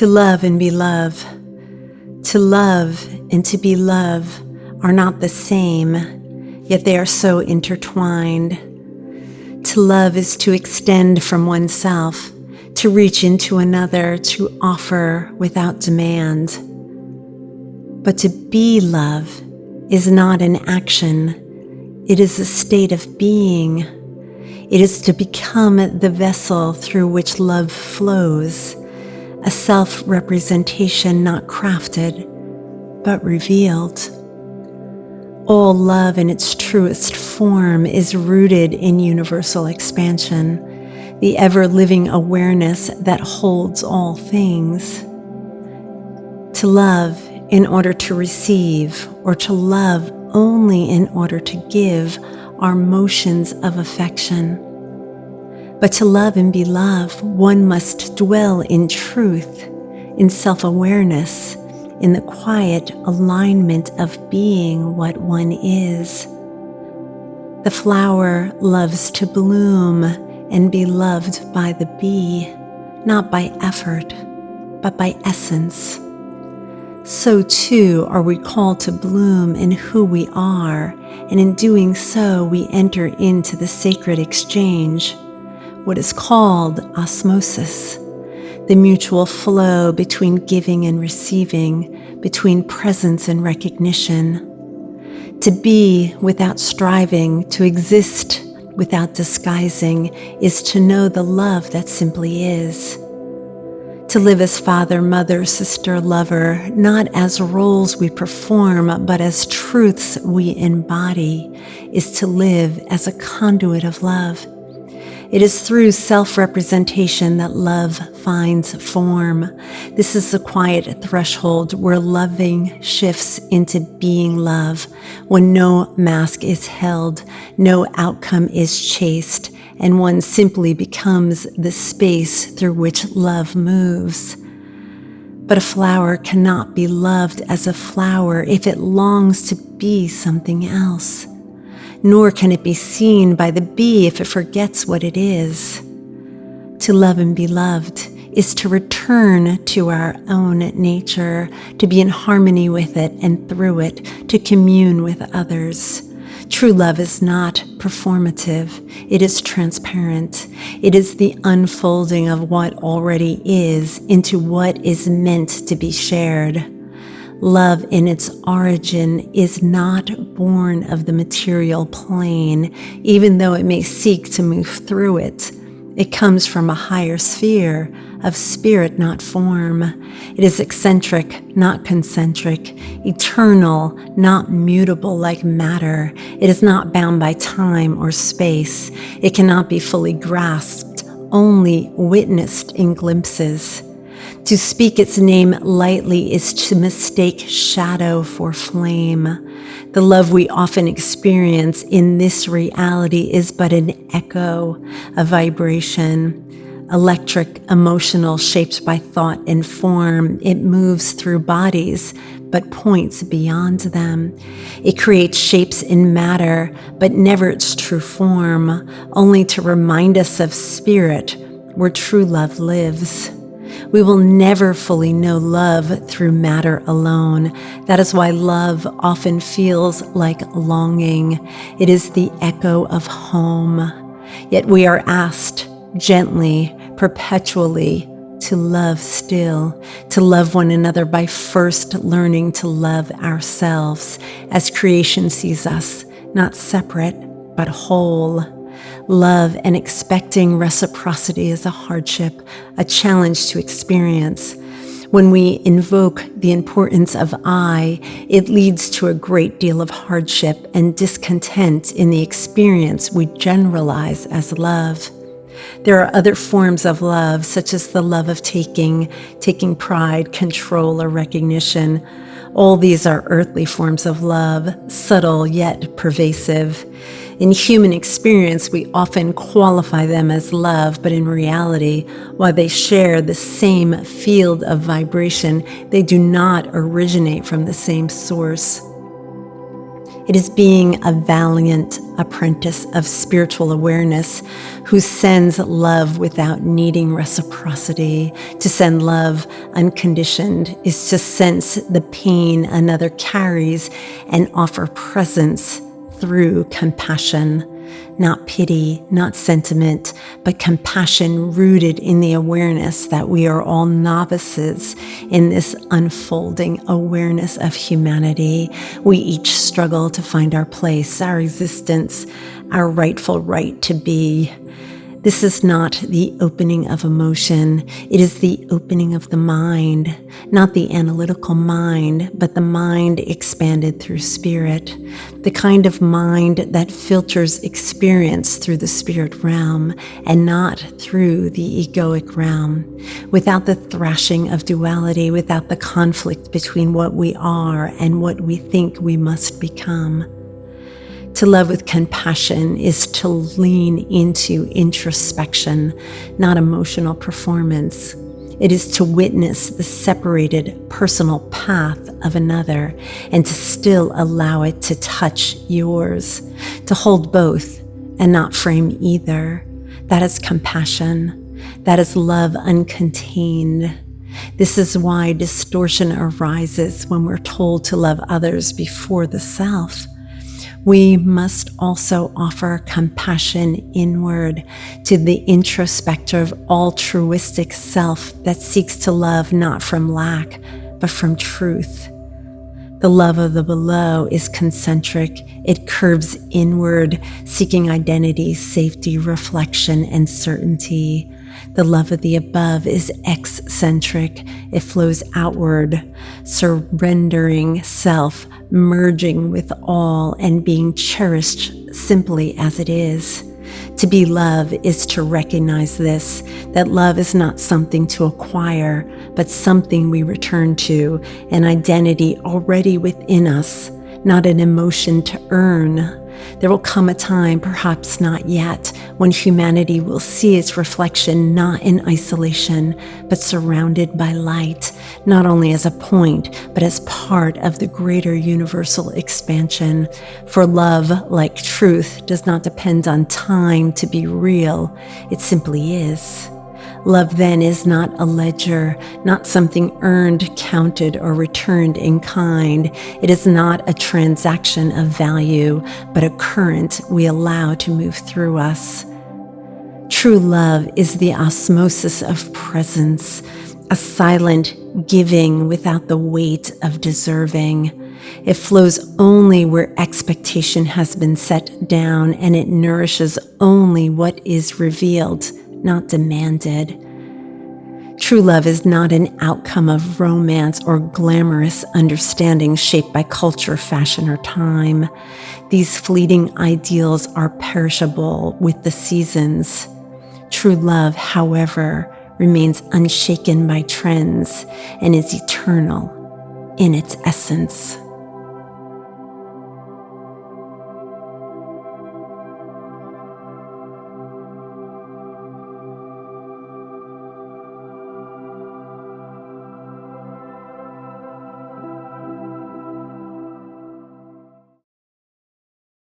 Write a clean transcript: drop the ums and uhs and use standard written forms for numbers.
To love and be love. To love and to be love are not the same, yet they are so intertwined. To love is to extend from oneself, to reach into another, to offer without demand. But to be love is not an action, it is a state of being. It is to become the vessel through which love flows, a self-representation not crafted, but revealed. All love in its truest form is rooted in universal expansion, the ever-living awareness that holds all things. To love in order to receive, or to love only in order to give, are motions of affection. But to love and be love, one must dwell in truth, in self-awareness, in the quiet alignment of being what one is. The flower loves to bloom and be loved by the bee, not by effort, but by essence. So too are we called to bloom in who we are, and in doing so we enter into the sacred exchange, what is called osmosis, the mutual flow between giving and receiving, between presence and recognition. To be without striving, to exist without disguising, is to know the love that simply is. To live as father, mother, sister, lover, not as roles we perform, but as truths we embody, is to live as a conduit of love. It is through self-representation that love finds form. This is the quiet threshold where loving shifts into being love, when no mask is held, no outcome is chased, and one simply becomes the space through which love moves. But a flower cannot be loved as a flower if it longs to be something else. Nor can it be seen by the bee if it forgets what it is. To love and be loved is to return to our own nature, to be in harmony with it and through it, to commune with others. True love is not performative, it is transparent. It is the unfolding of what already is into what is meant to be shared. Love in its origin is not born of the material plane, even though it may seek to move through it. It comes from a higher sphere of spirit, not form. It is eccentric, not concentric, eternal, not mutable like matter. It is not bound by time or space. It cannot be fully grasped, only witnessed in glimpses. To speak its name lightly is to mistake shadow for flame. The love we often experience in this reality is but an echo, a vibration, electric, emotional, shaped by thought and form. It moves through bodies, but points beyond them. It creates shapes in matter, but never its true form, only to remind us of spirit, where true love lives. We will never fully know love through matter alone. That is why love often feels like longing. It is the echo of home. Yet we are asked gently, perpetually, to love still, to love one another by first learning to love ourselves, as creation sees us, not separate, but whole. Love and expecting reciprocity is a hardship, a challenge to experience. When we invoke the importance of I, it leads to a great deal of hardship and discontent in the experience we generalize as love. There are other forms of love, such as the love of taking pride, control, or recognition. All these are earthly forms of love, subtle yet pervasive. In human experience, we often qualify them as love, but in reality, while they share the same field of vibration, they do not originate from the same source. It is being a valiant apprentice of spiritual awareness who sends love without needing reciprocity. To send love unconditioned is to sense the pain another carries and offer presence through compassion. Not pity, not sentiment, but compassion rooted in the awareness that we are all novices in this unfolding awareness of humanity. We each struggle to find our place, our existence, our rightful right to be. This is not the opening of emotion. It is the opening of the mind, not the analytical mind, but the mind expanded through spirit, the kind of mind that filters experience through the spirit realm and not through the egoic realm, without the thrashing of duality, without the conflict between what we are and what we think we must become. To love with compassion is to lean into introspection, not emotional performance. It is to witness the separated personal path of another and to still allow it to touch yours, to hold both and not frame either. That is compassion. That is love uncontained. This is why distortion arises when we're told to love others before the self. We must also offer compassion inward to the introspective, altruistic self that seeks to love not from lack, but from truth. The love of the below is concentric. It curves inward, seeking identity, safety, reflection, and certainty. The love of the above is eccentric. It flows outward, surrendering self, merging with all, and being cherished simply as it is. To be love is to recognize this, that love is not something to acquire, but something we return to, an identity already within us, not an emotion to earn. There will come a time, perhaps not yet, when humanity will see its reflection not in isolation, but surrounded by light, not only as a point, but as part of the greater universal expansion. For love, like truth, does not depend on time to be real. It simply is. Love then is not a ledger, not something earned, counted, or returned in kind. It is not a transaction of value, but a current we allow to move through us. True love is the osmosis of presence, a silent giving without the weight of deserving. It flows only where expectation has been set down, and it nourishes only what is revealed, not demanded. True love is not an outcome of romance or glamorous understanding shaped by culture, fashion, or time. These fleeting ideals are perishable with the seasons. True love, however, remains unshaken by trends and is eternal in its essence.